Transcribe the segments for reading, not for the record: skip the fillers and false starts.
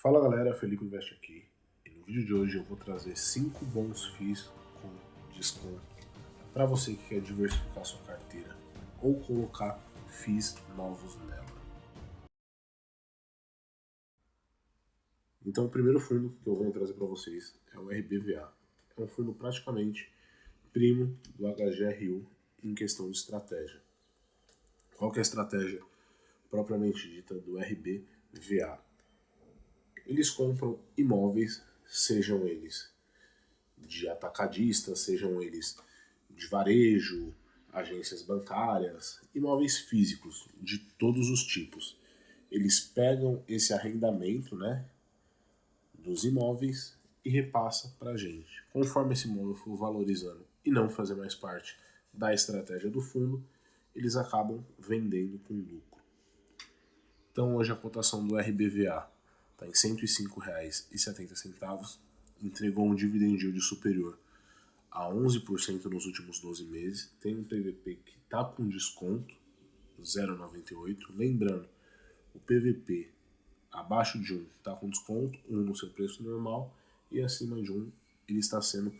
Fala galera, Felipe Investe aqui, e no vídeo de hoje eu vou trazer 5 bons FIIs com desconto para você que quer diversificar sua carteira ou colocar FIIs novos nela. Então o primeiro fundo que eu venho trazer para vocês é o RBVA. É um fundo praticamente primo do HGRU em questão de estratégia. Qual que é a estratégia propriamente dita do RBVA? Eles compram imóveis, sejam eles de atacadistas, sejam eles de varejo, agências bancárias, imóveis físicos de todos os tipos. Eles pegam esse arrendamento, né, dos imóveis e repassa para a gente. Conforme esse imóvel for valorizando e não fazer mais parte da estratégia do fundo, eles acabam vendendo com lucro. Então hoje a cotação do RBVA está em R$ 105,70, entregou um dividend yield superior a 11% nos últimos 12 meses, tem um PVP que está com desconto, 0,98. Lembrando, o PVP abaixo de 1 está com desconto, 1 no seu preço normal, e acima de 1 ele está sendo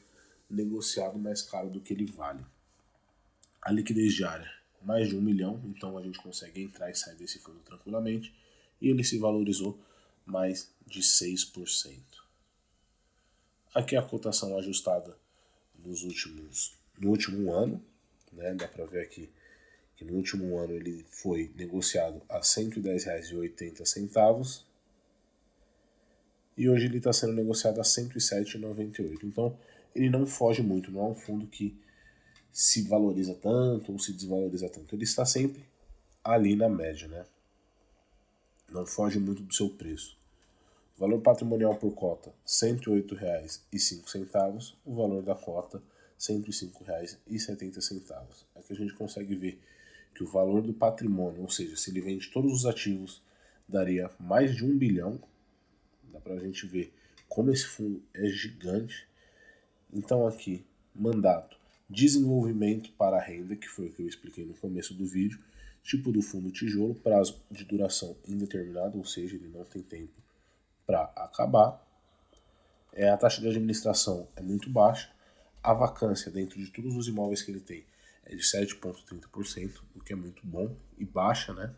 negociado mais caro do que ele vale. A liquidez diária, mais de 1 milhão, então a gente consegue entrar e sair desse fundo tranquilamente, e ele se valorizou mais de 6%. Aqui a cotação ajustada no último ano, né? Dá para ver aqui que no último ano ele foi negociado a R$ 110,80 e hoje ele está sendo negociado a R$ 107,98. Então ele não foge muito, não é um fundo que se valoriza tanto ou se desvaloriza tanto. Ele está sempre ali na média, né? Não foge muito do seu preço. O valor patrimonial por cota, R$ 108,05. O valor da cota, R$ 105,70. Aqui a gente consegue ver que o valor do patrimônio, ou seja, se ele vende todos os ativos, daria mais de 1 bilhão. Dá pra gente ver como esse fundo é gigante. Então aqui, mandato, desenvolvimento para a renda, que foi o que eu expliquei no começo do vídeo, tipo do fundo tijolo, prazo de duração indeterminado, ou seja, ele não tem tempo para acabar. A taxa de administração é muito baixa, a vacância dentro de todos os imóveis que ele tem é de 7,30%, o que é muito bom e baixa, né?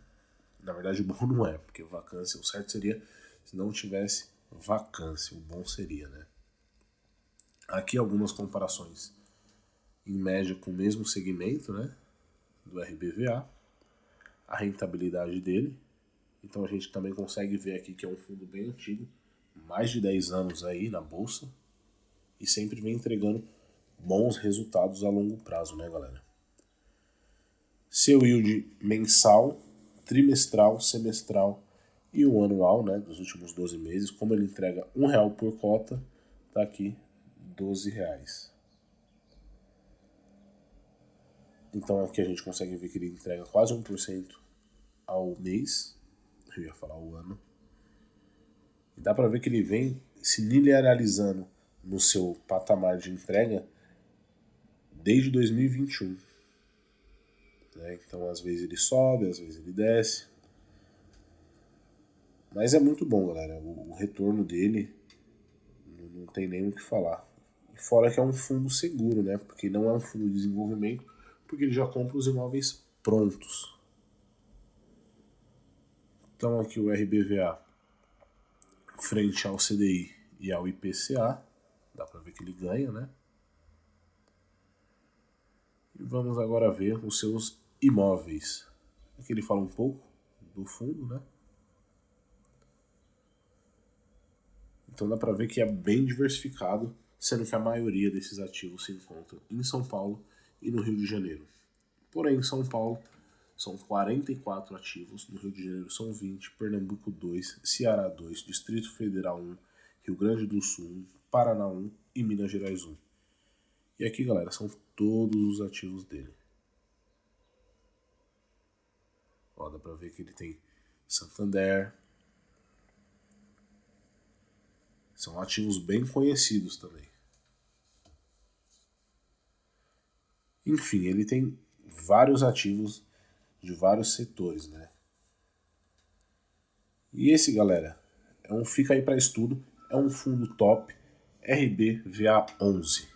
Na verdade, o bom não é, porque vacância, o certo seria se não tivesse vacância, o bom seria, né? Aqui algumas comparações em média com o mesmo segmento, né, do RBVA, a rentabilidade dele. Então a gente também consegue ver aqui que é um fundo bem antigo, mais de 10 anos aí na bolsa, e sempre vem entregando bons resultados a longo prazo, né, galera? Seu yield mensal, trimestral, semestral e o anual, né, dos últimos 12 meses, como ele entrega R$1 por cota, tá aqui R$12. Então aqui a gente consegue ver que ele entrega quase 1% ao mês, eu ia falar ao ano. E dá para ver que ele vem se linearizando no seu patamar de entrega desde 2021. Né? Então às vezes ele sobe, às vezes ele desce. Mas é muito bom, galera. O retorno dele não tem nem o que falar. E fora que é um fundo seguro, né? Porque não é um fundo de desenvolvimento, porque ele já compra os imóveis prontos. Então aqui o RBVA frente ao CDI e ao IPCA, dá para ver que ele ganha, né? E vamos agora ver os seus imóveis. Aqui ele fala um pouco do fundo, né? Então dá para ver que é bem diversificado, sendo que a maioria desses ativos se encontra em São Paulo e no Rio de Janeiro. Porém, em São Paulo são 44 ativos, no Rio de Janeiro são 20, Pernambuco 2, Ceará 2, Distrito Federal 1, Rio Grande do Sul 1, Paraná 1 e Minas Gerais 1. E aqui, galera, são todos os ativos dele. Ó, dá pra ver que ele tem Santander. São ativos bem conhecidos também. Enfim, ele tem vários ativos de vários setores, né? E esse, galera, Fica aí para estudo, é um fundo top, RBVA11.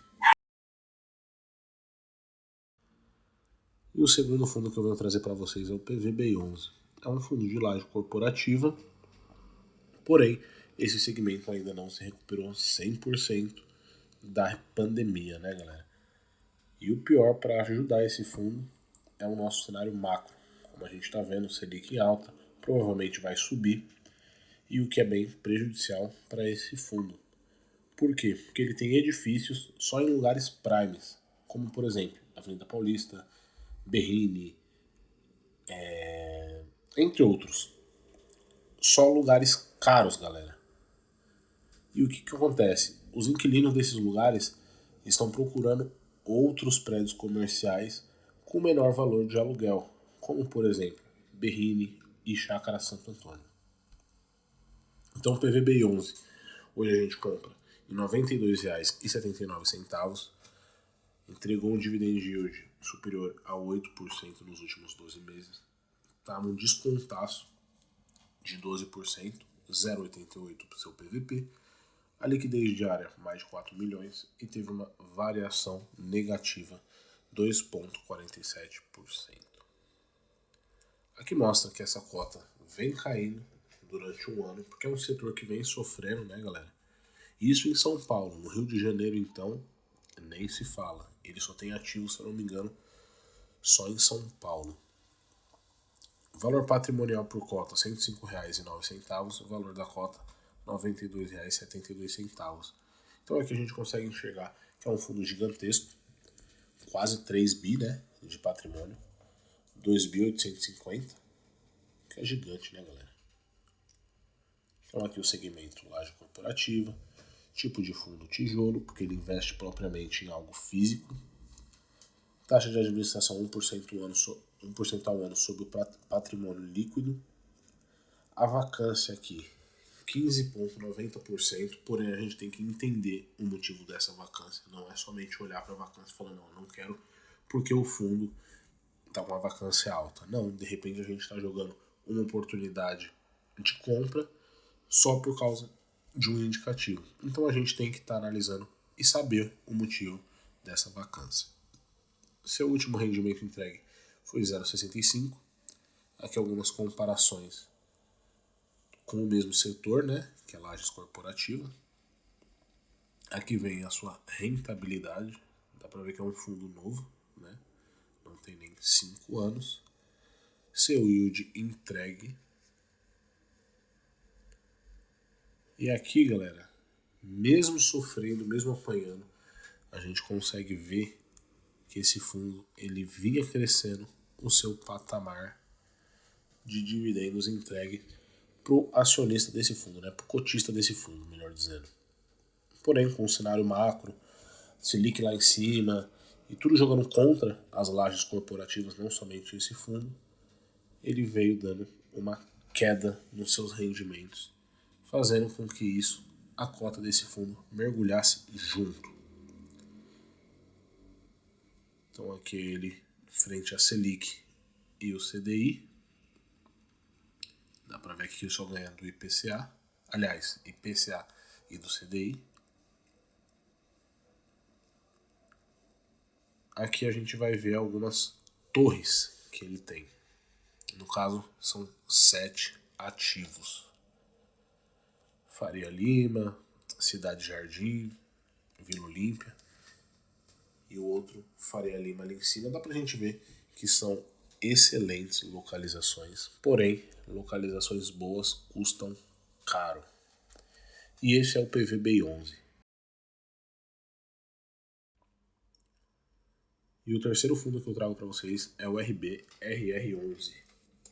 E o segundo fundo que eu venho trazer para vocês é o PVB11. É um fundo de laje corporativa, porém, esse segmento ainda não se recuperou 100% da pandemia, né, galera? E o pior para ajudar esse fundo é o nosso cenário macro. Como a gente está vendo, o Selic em alta, provavelmente vai subir, e o que é bem prejudicial para esse fundo. Por quê? Porque ele tem edifícios só em lugares primes, como por exemplo, Avenida Paulista, Berrini, entre outros. Só lugares caros, galera. E o que acontece? Os inquilinos desses lugares estão procurando outros prédios comerciais com menor valor de aluguel, como por exemplo, Berrini e Chácara Santo Antônio. Então o PVB11 hoje a gente compra em R$ 92,79, entregou um dividend yield superior a 8% nos últimos 12 meses, está num descontaço de 12%, 0,88 para o seu PVP, a liquidez diária mais de 4 milhões e teve uma variação negativa 2,47%. Aqui mostra que essa cota vem caindo durante um ano, porque é um setor que vem sofrendo, né, galera? Isso em São Paulo. No Rio de Janeiro, então, nem se fala. Ele só tem ativo, se eu não me engano, só em São Paulo. Valor patrimonial por cota, R$ 105,09. O valor da cota, R$ 92,72. Então aqui a gente consegue enxergar que é um fundo gigantesco, quase 3 bi, né, de patrimônio, 2.850, que é gigante, né, galera? Então aqui o segmento laje corporativa, tipo de fundo tijolo, porque ele investe propriamente em algo físico, taxa de administração 1% ao ano sobre o patrimônio líquido, a vacância aqui 15,90%, porém a gente tem que entender o motivo dessa vacância, não é somente olhar para a vacância e falar, não, eu não quero porque o fundo está com uma vacância alta. Não, de repente a gente está jogando uma oportunidade de compra só por causa de um indicativo. Então a gente tem que estar analisando e saber o motivo dessa vacância. Seu último rendimento entregue foi 0,65. Aqui algumas comparações com o mesmo setor, né, que é lajes corporativa. Aqui vem a sua rentabilidade, dá para ver que é um fundo novo, né, não tem nem 5 anos. Seu yield entregue. E aqui, galera, mesmo sofrendo, mesmo apanhando, a gente consegue ver que esse fundo ele vinha crescendo o seu patamar de dividendos entregue para o acionista desse fundo, né, para o cotista desse fundo, melhor dizendo. Porém, com o cenário macro, Selic lá em cima e tudo jogando contra as lajes corporativas, não somente esse fundo, ele veio dando uma queda nos seus rendimentos, fazendo com que isso, a cota desse fundo, mergulhasse junto. Então aqui ele frente a Selic e o CDI, dá para ver que ele só ganha do IPCA, aliás, IPCA e do CDI. Aqui a gente vai ver algumas torres que ele tem. No caso, são 7 ativos. Faria Lima, Cidade Jardim, Vila Olímpia e o outro Faria Lima ali em cima. Dá pra gente ver que são excelentes localizações, porém, localizações boas custam caro. E esse é o PVB11. E o terceiro fundo que eu trago para vocês é o RBRR11.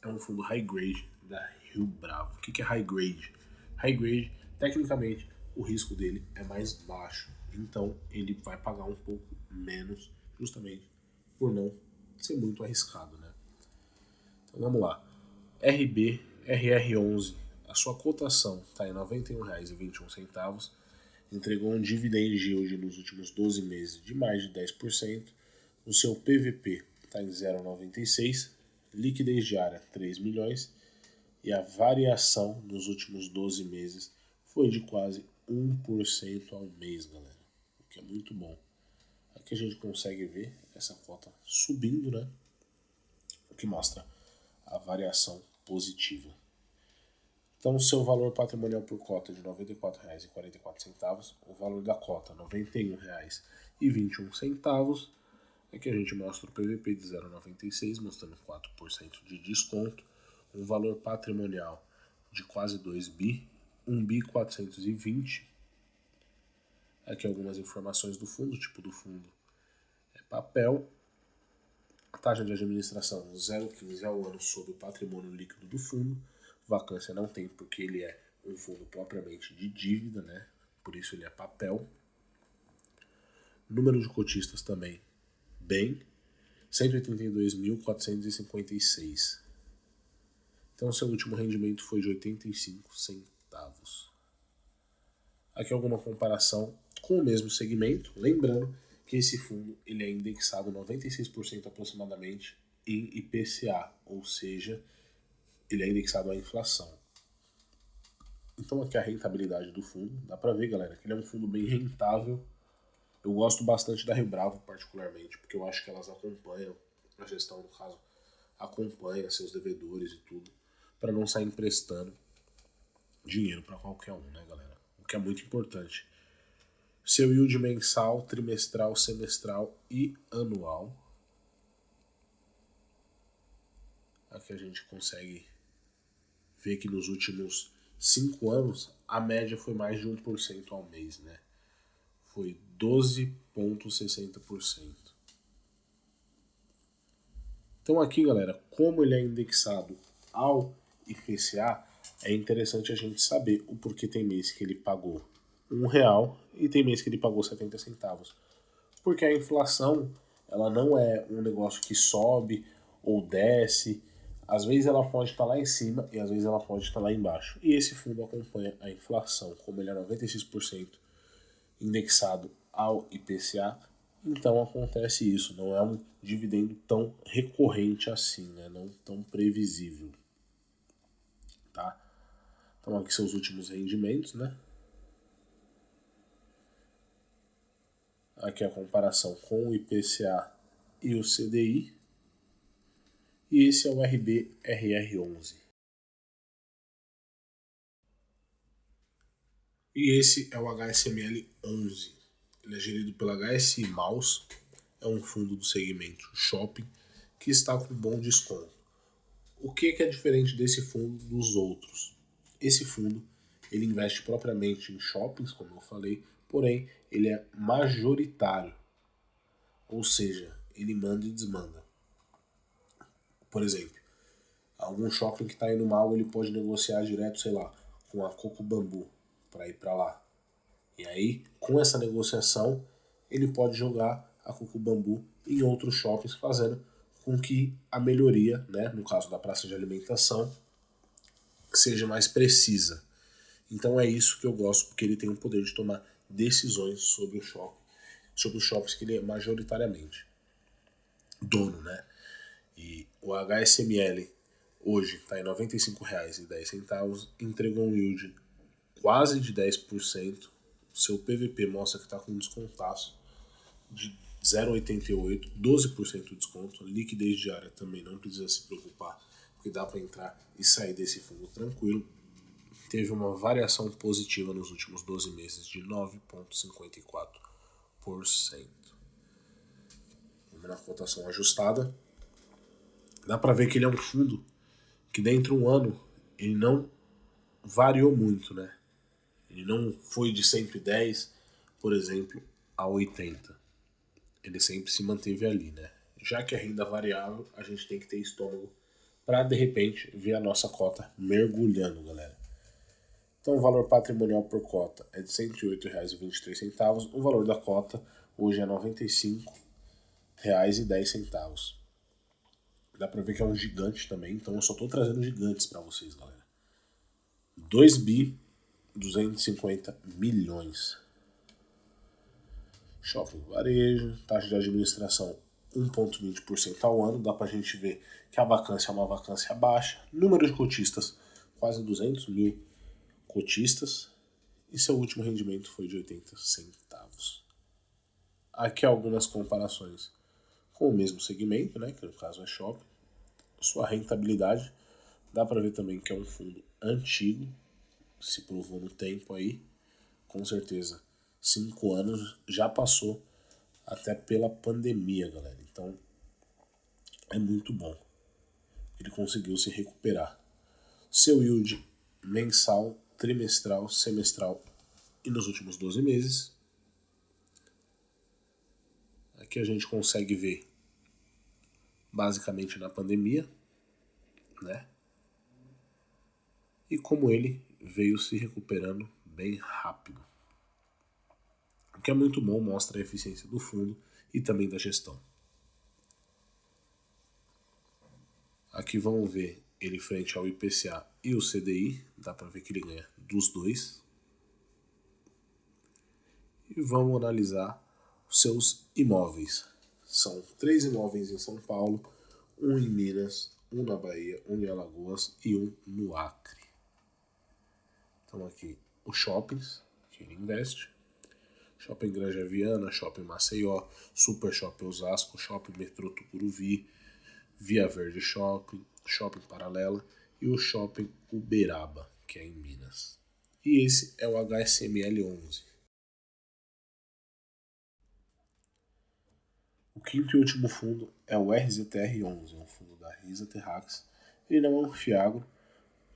É um fundo high grade da Rio Bravo. O que é high grade? High grade, tecnicamente, o risco dele é mais baixo. Então, ele vai pagar um pouco menos, justamente por não ser muito arriscado, né? Então, vamos lá. RBRR11, a sua cotação está em R$ 91,21. Entregou um dividend yield nos últimos 12 meses de mais de 10%. O seu PVP está em 0,96, liquidez diária 3 milhões e a variação nos últimos 12 meses foi de quase 1% ao mês, galera, o que é muito bom. Aqui a gente consegue ver essa cota subindo, né? O que mostra a variação positiva. Então, o seu valor patrimonial por cota é de R$ 94,44, o valor da cota R$ 91,21. Aqui a gente mostra o PVP de 0,96, mostrando 4% de desconto, um valor patrimonial de quase 2 bi, 1 bi 420. Aqui algumas informações do fundo, o tipo do fundo é papel, a taxa de administração 0,15 ao ano sobre o patrimônio líquido do fundo. Vacância não tem porque ele é um fundo propriamente de dívida, né? Por isso ele é papel. Número de cotistas também bem, 182.456. Então seu último rendimento foi de 85 centavos. Aqui alguma comparação com o mesmo segmento, lembrando que esse fundo ele é indexado 96% aproximadamente em IPCA, ou seja, ele é indexado à inflação. Então aqui a rentabilidade do fundo, dá pra ver, galera, que ele é um fundo bem rentável. Eu gosto bastante da Rio Bravo particularmente, porque eu acho que elas acompanham, a gestão no caso, acompanha seus devedores e tudo, para não sair emprestando dinheiro para qualquer um, né, galera? O que é muito importante. Seu yield mensal, trimestral, semestral e anual. Aqui a gente consegue ver que nos últimos 5 anos a média foi mais de 1% ao mês, né? Foi 12,60%. Então aqui, galera, como ele é indexado ao IPCA, é interessante a gente saber o porquê tem mês que ele pagou R$ 1 e tem mês que ele pagou 70 centavos. Porque a inflação, ela não é um negócio que sobe ou desce. Às vezes ela pode estar lá em cima e às vezes ela pode estar lá embaixo. E esse fundo acompanha a inflação, como ele é 96% indexado ao IPCA, então acontece isso. Não é um dividendo tão recorrente assim, né? Não tão previsível. Tá? Então aqui são os últimos rendimentos, né? Aqui a comparação com o IPCA e o CDI. E esse é o RBRR11. E esse é o HSML 11. Ele é gerido pela HSI Maus, é um fundo do segmento shopping que está com bom desconto. O que é diferente desse fundo dos outros? Esse fundo ele investe propriamente em shoppings, como eu falei, porém ele é majoritário, ou seja, ele manda e desmanda. Por exemplo, algum shopping que está indo mal, ele pode negociar direto, sei lá, com a Coco Bambu para ir para lá. E aí, com essa negociação, ele pode jogar a Coco Bambu em outros shoppings, fazendo com que a melhoria, né, no caso da praça de alimentação, seja mais precisa. Então é isso que eu gosto, porque ele tem o poder de tomar decisões sobre o shopping, sobre os shoppings que ele é majoritariamente dono, né? E o HSML hoje está em R$ 95,10, entregou um yield quase de 10%, seu PVP mostra que está com um descontaço de 0,88, 12% de desconto, liquidez diária também não precisa se preocupar, porque dá para entrar e sair desse fundo tranquilo. Teve uma variação positiva nos últimos 12 meses de 9,54%. Na cotação ajustada, dá para ver que ele é um fundo que dentro de um ano ele não variou muito, né? Ele não foi de 110, por exemplo, a 80. Ele sempre se manteve ali, né? Já que a renda variável, a gente tem que ter estômago para de repente ver a nossa cota mergulhando, galera. Então o valor patrimonial por cota é de R$ 108,23. O valor da cota hoje é R$ 95,10. Dá pra ver que é um gigante também, então eu só tô trazendo gigantes para vocês, galera. 2 bi 250 milhões. Shopping varejo, taxa de administração 1,20% ao ano. Dá pra gente ver que a vacância é uma vacância baixa. Número de cotistas quase 200 mil cotistas e seu último rendimento foi de 80 centavos. Aqui algumas comparações com o mesmo segmento, né, que no caso é shopping. Sua rentabilidade, dá para ver também que é um fundo antigo, se provou no tempo aí, com certeza 5 anos, já passou até pela pandemia, galera. Então é muito bom. Ele conseguiu se recuperar. Seu yield mensal, trimestral, semestral e nos últimos 12 meses. Aqui a gente consegue ver basicamente na pandemia, né? E como ele veio se recuperando bem rápido. O que é muito bom, mostra a eficiência do fundo e também da gestão. Aqui vamos ver ele frente ao IPCA e o CDI, dá para ver que ele ganha dos dois. E vamos analisar os seus imóveis. São 3 imóveis em São Paulo, um em Minas, um na Bahia, um em Alagoas e um no Acre. Então aqui os shoppings que ele investe. Shopping Granja Viana, Shopping Maceió, Super Shopping Osasco, Shopping Metrô Tucuruvi, Via Verde Shopping, Shopping Paralela e o Shopping Uberaba, que é em Minas. E esse é o HSML 11. O quinto e último fundo é o RZTR11, é um fundo da Risa Terrax. Ele não é um fiagro,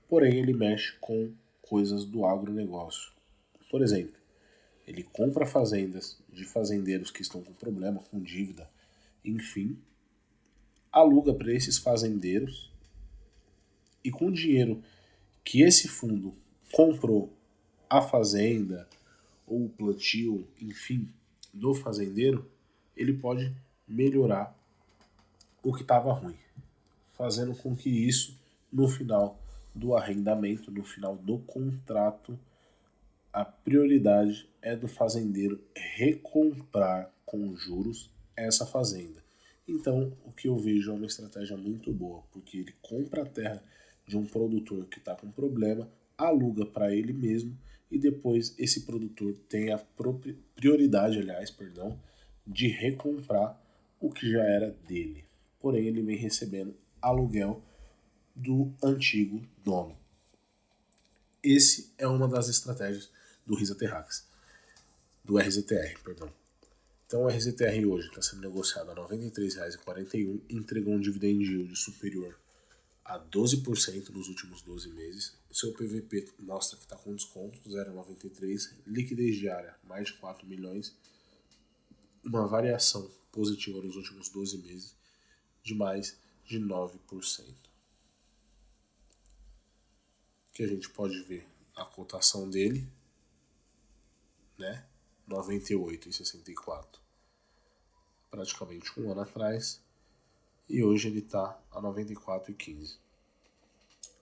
porém ele mexe com coisas do agronegócio. Por exemplo, ele compra fazendas de fazendeiros que estão com problema, com dívida, enfim, aluga para esses fazendeiros e com o dinheiro que esse fundo comprou a fazenda ou o plantio, enfim, do fazendeiro, ele pode melhorar o que estava ruim, fazendo com que isso, no final do arrendamento, no final do contrato, a prioridade é do fazendeiro recomprar com juros essa fazenda. Então, o que eu vejo é uma estratégia muito boa, porque ele compra a terra de um produtor que está com problema, aluga para ele mesmo e depois esse produtor tem a prioridade, de recomprar o que já era dele. Porém, ele vem recebendo aluguel do antigo dono. Esse é uma das estratégias do Risa Terrax, do RZTR, perdão. Então o RZTR hoje está sendo negociado a R$ 93,41, entregou um dividend yield superior a 12% nos últimos 12 meses. O seu PVP mostra que está com desconto, 0,93, liquidez diária, mais de 4 milhões, uma variação positiva nos últimos 12 meses de mais de 9%. Que a gente pode ver a cotação dele, né? 98,64, praticamente um ano atrás, e hoje ele está a 94,15.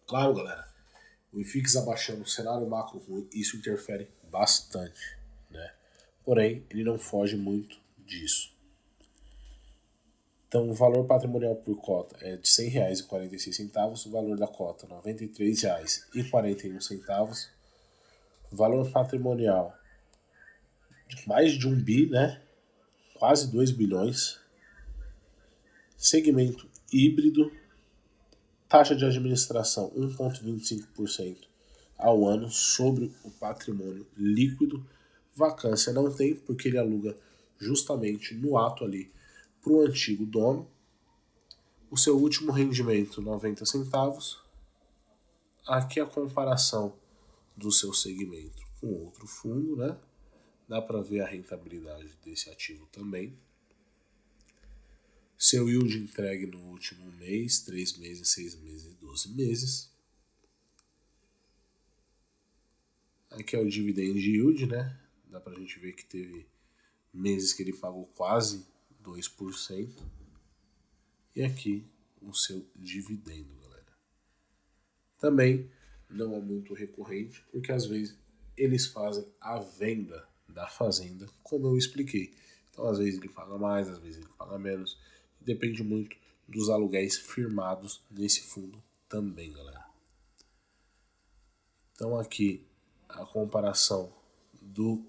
Claro, galera, o IFIX abaixando, o cenário macro ruim, isso interfere bastante, né? Porém, ele não foge muito disso. Então, o valor patrimonial por cota é de R$ 100,46, o valor da cota R$ 93,41, valor patrimonial mais de 1 bi, né? Quase 2 bilhões. Segmento híbrido, taxa de administração 1,25% ao ano sobre o patrimônio líquido. Vacância não tem, porque ele aluga justamente no ato ali para o antigo dono. O seu último rendimento, 90 centavos. Aqui a comparação do seu segmento com outro fundo, né? Dá para ver a rentabilidade desse ativo também. Seu yield entregue no último mês, 3 meses, 6 meses e 12 meses. Aqui é o dividend yield, né? Dá pra gente ver que teve meses que ele pagou quase 2%. E aqui o seu dividendo, galera. Também não é muito recorrente, porque às vezes eles fazem a venda da fazenda, como eu expliquei. Então, às vezes ele paga mais, às vezes ele paga menos. Depende muito dos aluguéis firmados nesse fundo também, galera. Então aqui a comparação do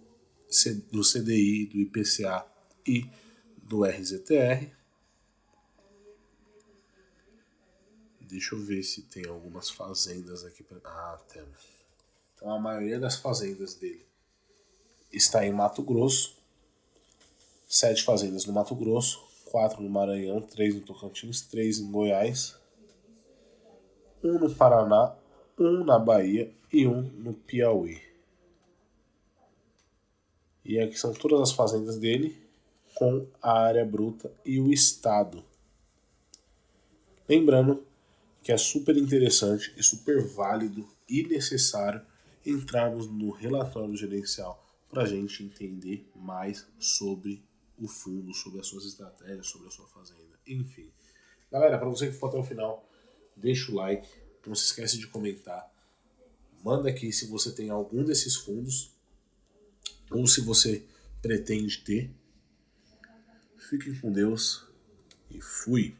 CDI, do IPCA e do RZTR. Deixa eu ver se tem algumas fazendas aqui. Temos. Então a maioria das fazendas dele está em Mato Grosso. 7 fazendas no Mato Grosso, 4 no Maranhão, 3 no Tocantins, 3 em Goiás, 1 no Paraná, 1 na Bahia e 1 no Piauí. E aqui são todas as fazendas dele com a área bruta e o estado. Lembrando que é super interessante e super válido e necessário entrarmos no relatório gerencial para a gente entender mais sobre o fundo, sobre as suas estratégias, sobre a sua fazenda, enfim. Galera, para você que ficou até o final, deixa o like, não se esquece de comentar, manda aqui se você tem algum desses fundos ou se você pretende ter. Fiquem com Deus e fui!